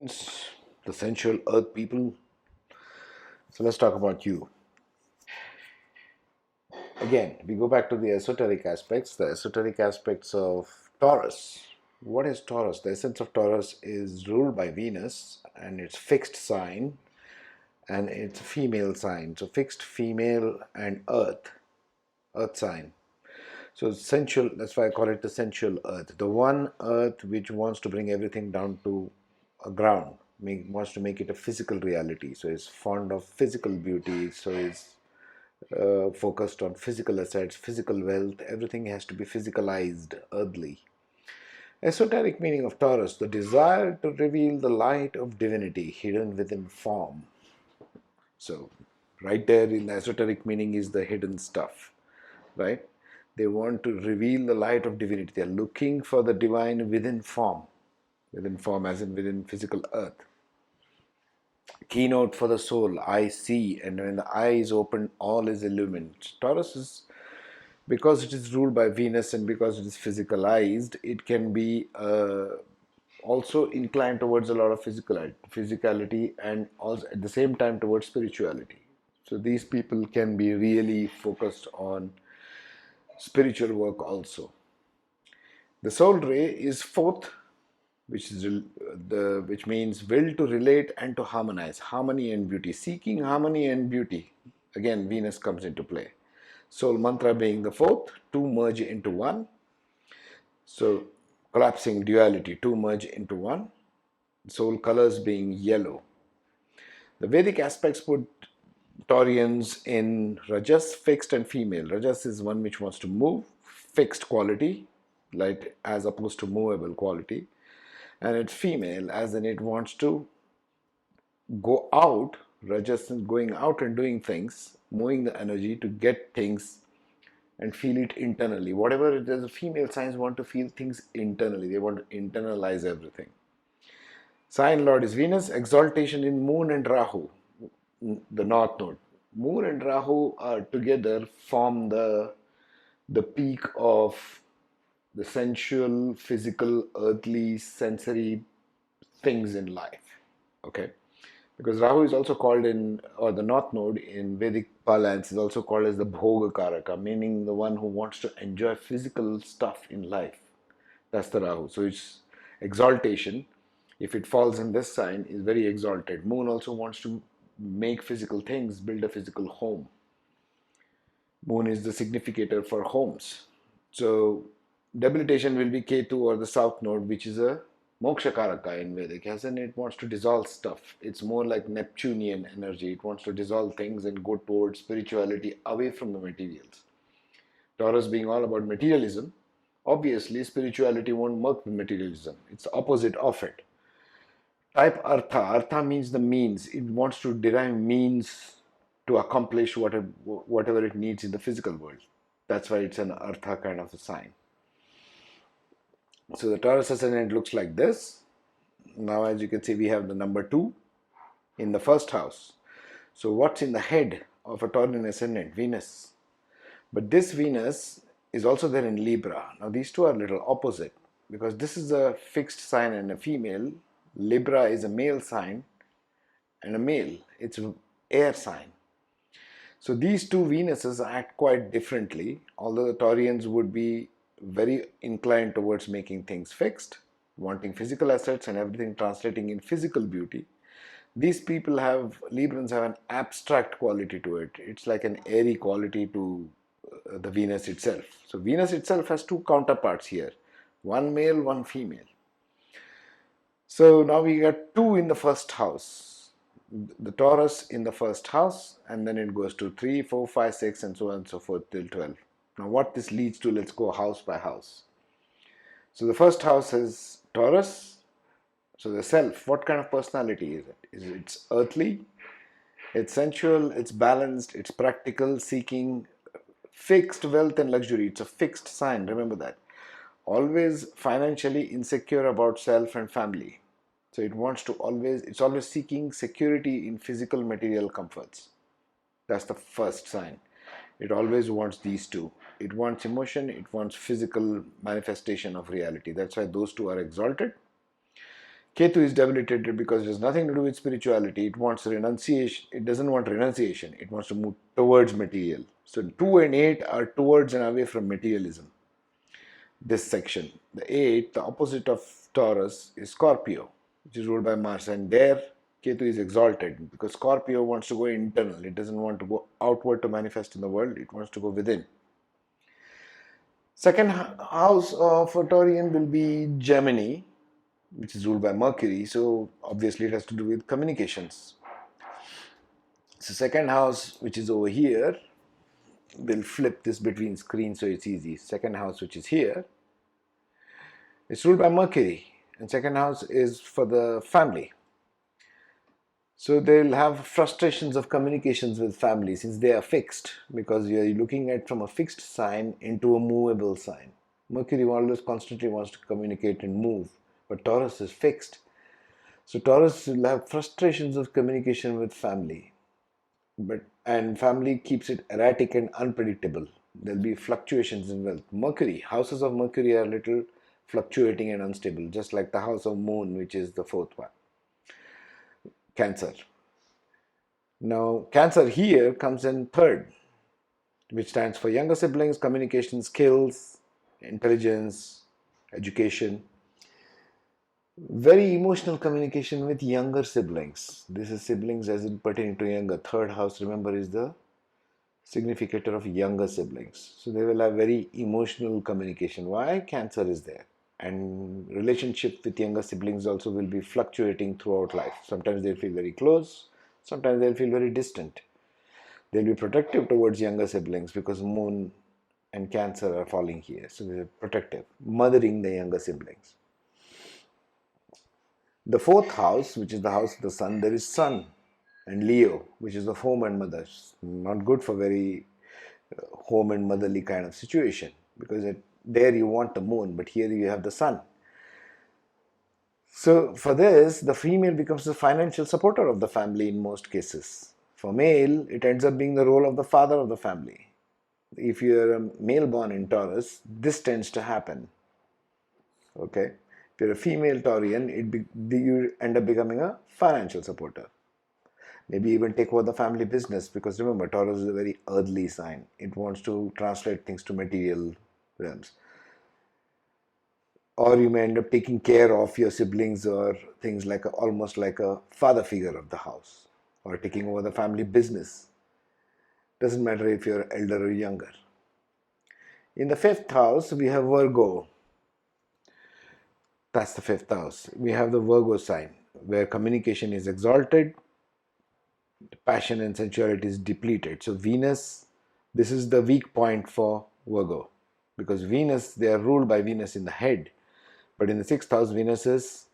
It's the sensual earth people. So let's talk about you. Again, we go back to the esoteric aspects of Taurus. What is Taurus? The essence of Taurus is ruled by Venus and it's fixed sign and it's a female sign. So fixed female and earth sign. So sensual, that's why I call it the sensual earth. The one earth which wants to bring everything down to a ground, wants to make it a physical reality. So it's fond of physical beauty. So it's focused on physical assets, physical wealth. Everything has to be physicalized, earthly. Esoteric meaning of Taurus, the desire to reveal the light of divinity hidden within form. So, right there in the esoteric meaning is the hidden stuff, right? They want to reveal the light of divinity. They are looking for the divine within form as in within physical earth. Keynote for the soul, I see, and when the eye is open, all is illumined. Taurus is, because it is ruled by Venus and because it is physicalized, it can be also inclined towards a lot of physicality and also at the same time towards spirituality. So these people can be really focused on spiritual work also. The soul ray is fourth, which means will to relate and to harmonize, harmony and beauty, seeking harmony and beauty. Again, Venus comes into play. Soul mantra being the fourth, two merge into one. So collapsing duality, two merge into one. Soul colors being yellow. The Vedic aspects put Taurians in Rajas, fixed and female. Rajas is one which wants to move, fixed quality, like as opposed to movable quality. And it's female, as in it wants to go out, Rajas is going out and doing things, moving the energy to get things and feel it internally. Whatever it is, female signs want to feel things internally. They want to internalize everything. Sign Lord is Venus, exaltation in Moon and Rahu, the North Node. Moon and Rahu are together form the peak of the sensual, physical, earthly, sensory things in life. Okay, because Rahu is also called in, or the North Node in Vedic parlance is also called as the Bhoga Karaka, meaning the one who wants to enjoy physical stuff in life. That's the Rahu. So it's exaltation. If it falls in this sign, is very exalted. Moon also wants to make physical things, build a physical home. Moon is the significator for homes. So debilitation will be Ketu or the South Node, which is a Moksha Karaka in Vedic, as in it wants to dissolve stuff. It's more like Neptunian energy. It wants to dissolve things and go towards spirituality away from the materials. Taurus being all about materialism, obviously spirituality won't work with materialism. It's the opposite of it. Type Artha. Artha means the means. It wants to derive means to accomplish whatever it needs in the physical world. That's why it's an Artha kind of a sign. So the Taurus Ascendant looks like this. Now as you can see, we have the number 2 in the first house. So what's in the head of a Taurian Ascendant? Venus. But this Venus is also there in Libra. Now these two are a little opposite because this is a fixed sign and a female. Libra is a male sign and a male. It's an air sign. So these two Venuses act quite differently, although the Taurians would be very inclined towards making things fixed, wanting physical assets and everything translating in physical beauty. These people Librans have an abstract quality to it. It's like an airy quality to the Venus itself. So Venus itself has two counterparts here, one male, one female. So now we got 2 in the first house, the Taurus in the first house, and then it goes to 3, 4, 5, 6, and so on and so forth till 12. Now what this leads to, let's go house by house. So the first house is Taurus. So the self, what kind of personality is it? It's earthly, it's sensual, it's balanced, it's practical, seeking fixed wealth and luxury. It's a fixed sign, remember that. Always financially insecure about self and family. So it's always seeking security in physical material comforts. That's the first sign. It always wants these two. It wants emotion, it wants physical manifestation of reality. That's why those two are exalted. Ketu is debilitated because it has nothing to do with spirituality. It wants renunciation. It doesn't want renunciation. It wants to move towards material. So 2 and 8 are towards and away from materialism. This section. The 8, the opposite of Taurus, is Scorpio, which is ruled by Mars. And there, Ketu is exalted because Scorpio wants to go internal. It doesn't want to go outward to manifest in the world. It wants to go within. Second house of Taurian will be Gemini, which is ruled by Mercury. So obviously it has to do with communications. So second house, which is over here, we'll flip this between screens so it's easy. Second house, which is here, it's ruled by Mercury, and second house is for the family. So they'll have frustrations of communications with family since they are fixed, because you're looking at from a fixed sign into a movable sign. Mercury always constantly wants to communicate and move, but Taurus is fixed. So Taurus will have frustrations of communication with family, and family keeps it erratic and unpredictable. There'll be fluctuations in wealth. Mercury, houses of Mercury are a little fluctuating and unstable, just like the house of Moon, which is the fourth one. Cancer. Now, Cancer here comes in third, which stands for younger siblings, communication skills, intelligence, education. Very emotional communication with younger siblings. This is siblings as in pertaining to younger. Third house, remember, is the significator of younger siblings. So they will have very emotional communication. Why? Cancer is there. And relationship with younger siblings also will be fluctuating throughout life. Sometimes they'll feel very close, sometimes they'll feel very distant. They'll be protective towards younger siblings because Moon and Cancer are falling here. So they're protective, mothering the younger siblings. The fourth house, which is the house of the Sun, there is Sun and Leo, which is of home and mothers. Not good for very home and motherly kind of situation, because there you want the Moon, but here you have the Sun. So for this, the female becomes the financial supporter of the family in most cases. For male, it ends up being the role of the father of the family. If you're a male born in Taurus, this tends to happen. Okay? If you're a female Taurian, you end up becoming a financial supporter. Maybe even take over the family business, because remember, Taurus is a very earthly sign. It wants to translate things to material realms. Or you may end up taking care of your siblings or things like almost like a father figure of the house, or taking over the family business. Doesn't matter if you're elder or younger. In the fifth house, we have Virgo. That's the fifth house. We have the Virgo sign, where communication is exalted, passion and sensuality is depleted. So Venus, this is the weak point for Virgo, because Venus, they are ruled by Venus in the head. But in the sixth house, Venus is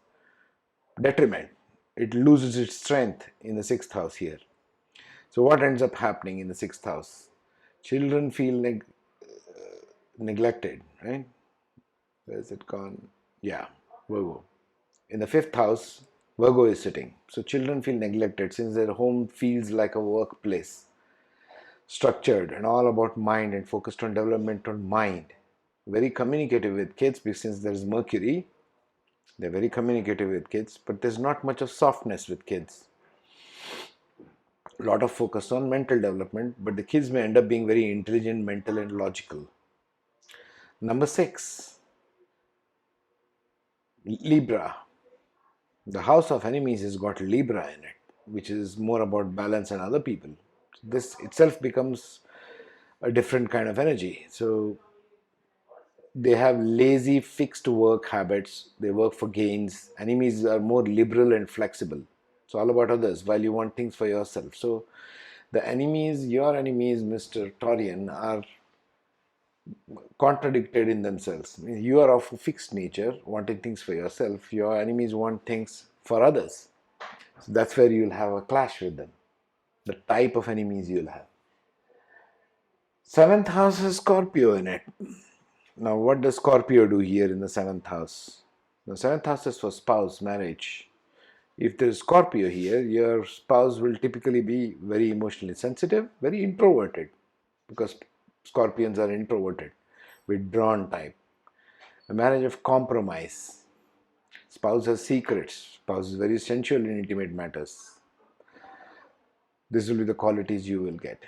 detriment. It loses its strength in the sixth house here. So what ends up happening in the sixth house? Children feel neglected, right? Where's it gone? Yeah, Virgo. In the fifth house, Virgo is sitting. So children feel neglected since their home feels like a workplace. Structured and all about mind and focused on development on mind. Very communicative with kids, because since there is Mercury, they're very communicative with kids, but there's not much of softness with kids. A lot of focus on mental development, but the kids may end up being very intelligent, mental and logical. Number 6, Libra. The house of enemies has got Libra in it, which is more about balance and other people. This itself becomes a different kind of energy. So they have lazy, fixed work habits. They work for gains. Enemies are more liberal and flexible. It's all about others while you want things for yourself. So the enemies, your enemies, Mr. Taurian, are contradicted in themselves. You are of a fixed nature, wanting things for yourself. Your enemies want things for others. So that's where you'll have a clash with them. The type of enemies you'll have. Seventh house has Scorpio in it. Now, what does Scorpio do here in the seventh house? The seventh house is for spouse, marriage. If there is Scorpio here, your spouse will typically be very emotionally sensitive, very introverted, because Scorpions are introverted, withdrawn type. A marriage of compromise. Spouse has secrets. Spouse is very sensual in intimate matters. This will be the qualities you will get.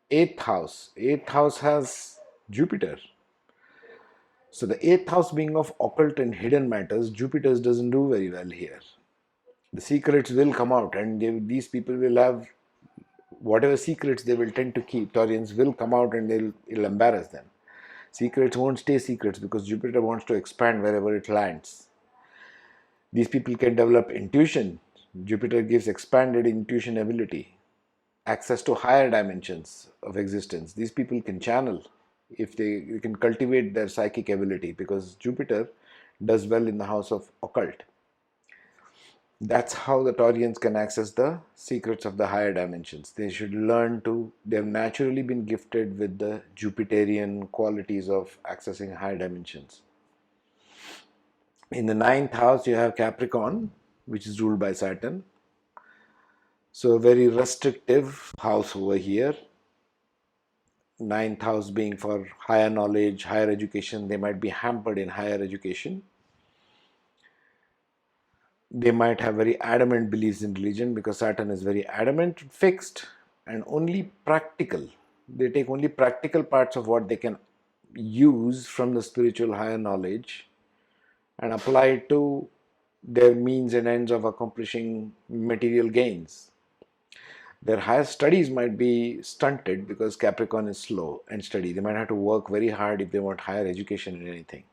Eighth house. Eighth house has Jupiter. So the eighth house being of occult and hidden matters, Jupiter doesn't do very well here. The secrets will come out, and these people will have whatever secrets they will tend to keep. Taurians will come out and it'll embarrass them. Secrets won't stay secrets because Jupiter wants to expand wherever it lands. These people can develop intuition. Jupiter gives expanded intuition ability, access to higher dimensions of existence. These people can channel if they can cultivate their psychic ability, because Jupiter does well in the house of occult. That's how the Taurians can access the secrets of the higher dimensions. They should learn to, they've naturally been gifted with the Jupiterian qualities of accessing higher dimensions. In the ninth house, you have Capricorn, which is ruled by Saturn. So a very restrictive house over here. Ninth house being for higher knowledge, higher education. They might be hampered in higher education. They might have very adamant beliefs in religion because Saturn is very adamant, fixed, and only practical. They take only practical parts of what they can use from the spiritual higher knowledge and apply it to their means and ends of accomplishing material gains. Their higher studies might be stunted because Capricorn is slow and steady. They might have to work very hard if they want higher education in anything.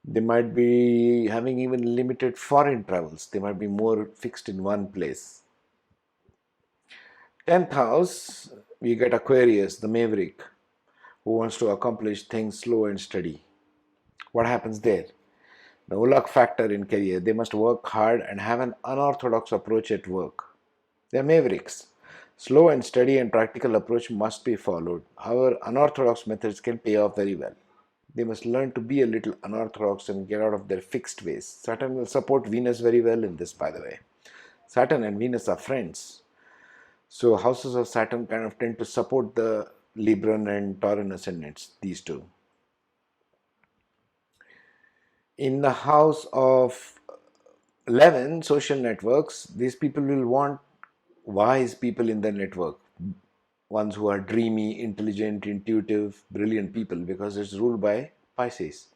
They might be having even limited foreign travels. They might be more fixed in one place. 10th house, we get Aquarius, the maverick, who wants to accomplish things slow and steady. What happens there? The luck factor in career. They must work hard and have an unorthodox approach at work. They are mavericks. Slow and steady and practical approach must be followed. However, unorthodox methods can pay off very well. They must learn to be a little unorthodox and get out of their fixed ways. Saturn will support Venus very well in this, by the way. Saturn and Venus are friends. So houses of Saturn kind of tend to support the Libran and Taurus ascendants, these two. In the house of 11, social networks, these people will want wise people in their network. Ones who are dreamy, intelligent, intuitive, brilliant people, because it's ruled by Pisces.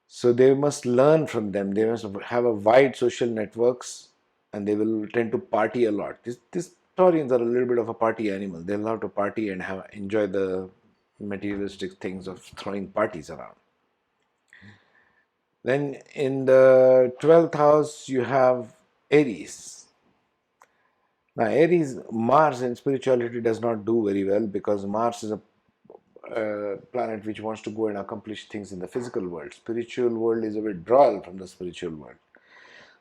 So they must learn from them. They must have a wide social networks, and they will tend to party a lot. These Taurians are a little bit of a party animal. They love to party and enjoy the materialistic things of throwing parties around. Then in the 12th house, you have Aries. Now, Aries, Mars in spirituality does not do very well because Mars is a planet which wants to go and accomplish things in the physical world. Spiritual world is a withdrawal from the spiritual world.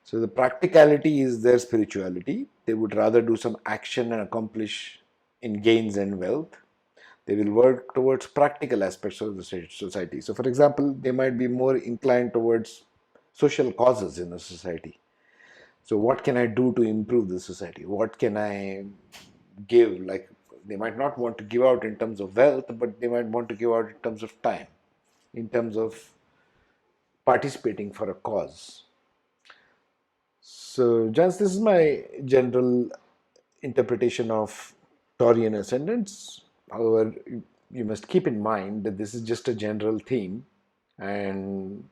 So the practicality is their spirituality. They would rather do some action and accomplish in gains and wealth. They will work towards practical aspects of the society. So for example, they might be more inclined towards social causes in the society. So what can I do to improve the society? What can I give? Like, they might not want to give out in terms of wealth, but they might want to give out in terms of time, in terms of participating for a cause. So, just this is my general interpretation of Taurian ascendants. However, you must keep in mind that this is just a general theme, and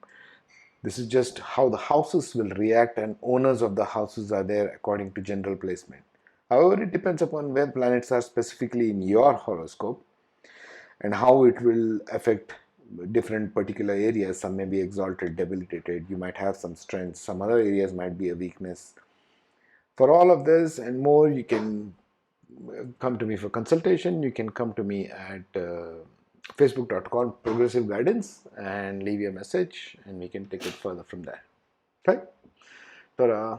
this is just how the houses will react, and owners of the houses are there according to general placement. However, it depends upon where planets are specifically in your horoscope and how it will affect different particular areas. Some may be exalted, debilitated, you might have some strengths, some other areas might be a weakness. For all of this and more, you can come to me for consultation. You can come to me at facebook.com progressive guidance and leave your message, and we can take it further from there. Okay? Ta-da!